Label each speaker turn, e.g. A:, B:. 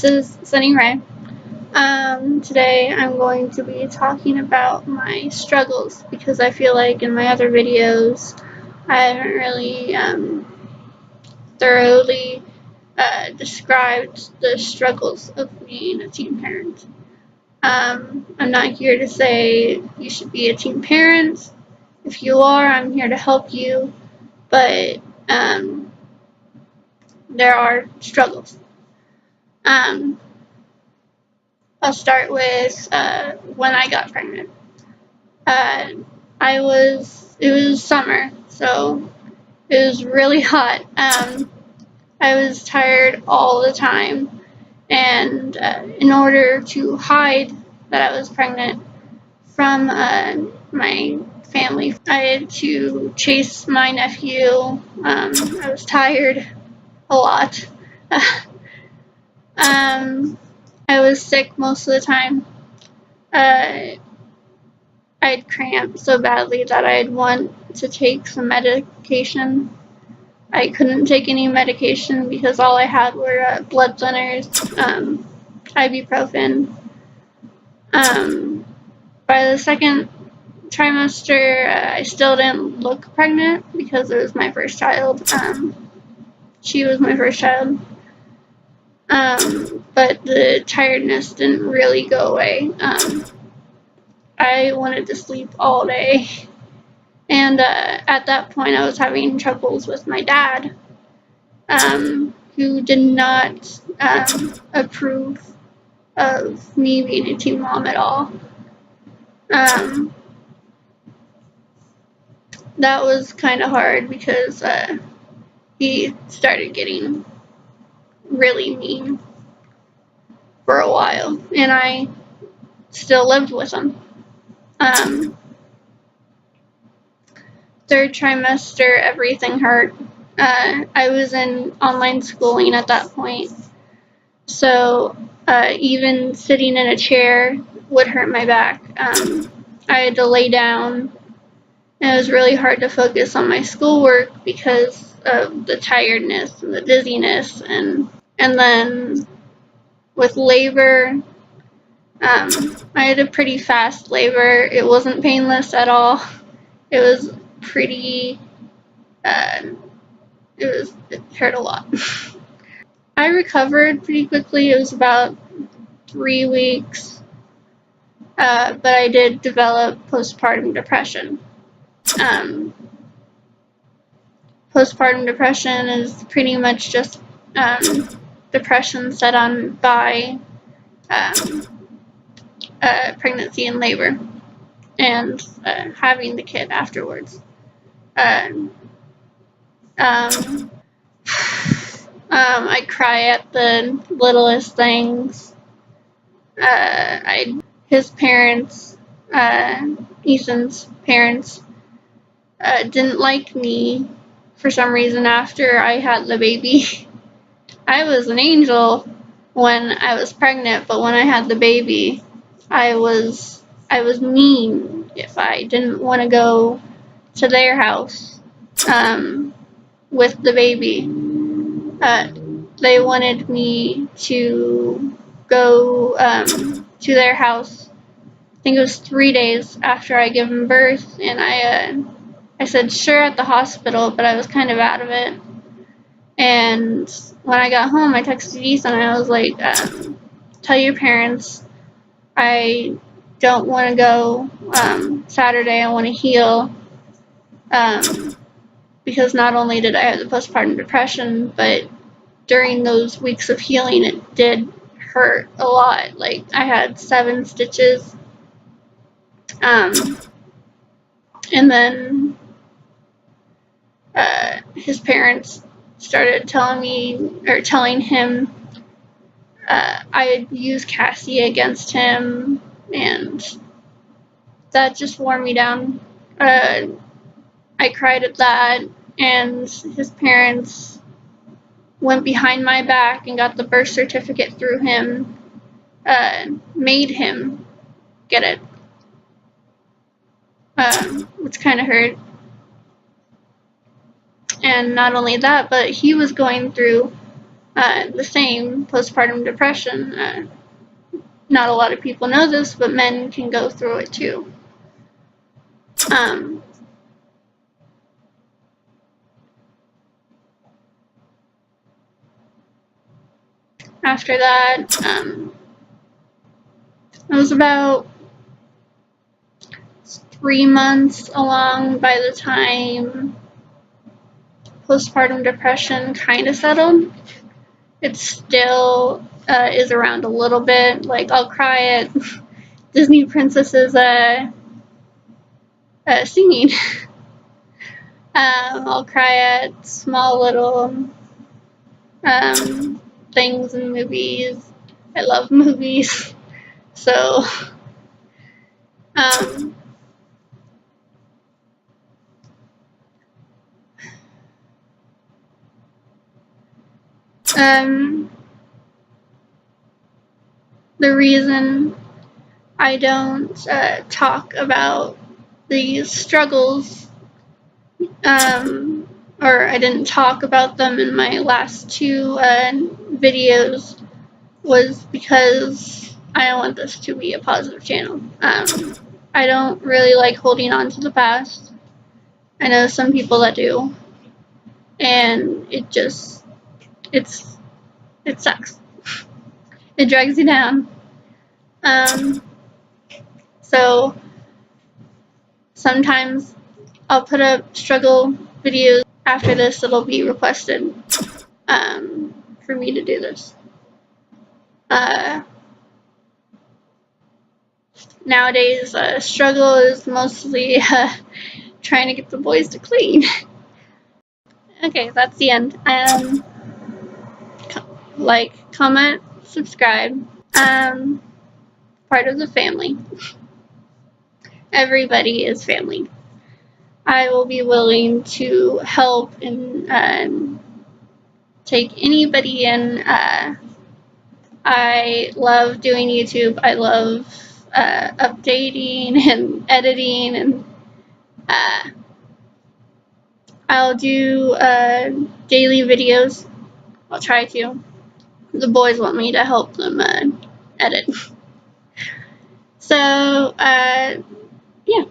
A: This is Sunny Ray. Today I'm going to be talking about my struggles because I feel like in my other videos I haven't really thoroughly described the struggles of being a teen parent. I'm not here to say you should be a teen parent. If you are, I'm here to help you, but there are struggles. I'll start with when I got pregnant. It was summer, so it was really hot. I was tired all the time, and in order to hide that I was pregnant from my family, I had to chase my nephew. I was tired a lot. I was sick most of the time. I had cramps so badly that I'd want to take some medication. I couldn't take any medication because all I had were blood thinners, ibuprofen. By the second trimester, I still didn't look pregnant because it was my first child. She was my first child. But the tiredness didn't really go away. I wanted to sleep all day. And at that point, I was having troubles with my dad, who did not approve of me being a teen mom at all. That was kind of hard because he started getting really mean for a while, and I still lived with him. Third trimester, everything hurt. I was in online schooling at that point, so even sitting in a chair would hurt my back. I had to lay down, and it was really hard to focus on my schoolwork because of the tiredness and the dizziness, and then with labor, I had a pretty fast labor. It wasn't painless at all. It was pretty, it hurt a lot. I recovered pretty quickly. It was about 3 weeks, but I did develop postpartum depression. Postpartum depression is pretty much just depression set on by pregnancy and labor and having the kid afterwards. I cry at the littlest things. His parents, Ethan's parents, didn't like me for some reason after I had the baby. I was an angel when I was pregnant, but when I had the baby, I was mean if I didn't want to go to their house with the baby. They wanted me to go to their house. I think it was 3 days after I given birth, and I said sure at the hospital, but I was kind of out of it. And when I got home, I texted Ethan, and I was like, tell your parents I don't want to go Saturday. I want to heal. Because not only did I have the postpartum depression, but during those weeks of healing, it did hurt a lot. Like, I had 7 stitches. And then his parents started telling him I had used Cassie against him, and that just wore me down. I cried at that, and his parents went behind my back and got the birth certificate through him, made him get it, which kind of hurt. And not only that, but he was going through the same, postpartum depression. Not a lot of people know this, but men can go through it too. After that, I was about 3 months along by the time postpartum depression kind of settled. It still is around a little bit. Like, I'll cry at Disney princesses singing. I'll cry at small little things in movies. I love movies. So, the reason I don't talk about these struggles, or I didn't talk about them in my last two videos, was because I don't want this to be a positive channel. I don't really like holding on to the past. I know some people that do, and it sucks. It drags you down. So sometimes I'll put up struggle videos. After this, it'll be requested for me to do this. Nowadays, struggle is mostly trying to get the boys to clean. Okay, that's the end. Like, comment, subscribe. Part of the family. Everybody is family. I will be willing to help and take anybody in. I love doing YouTube. I love updating and editing, and I'll do daily videos. I'll try to. The boys want me to help them edit. So, yeah.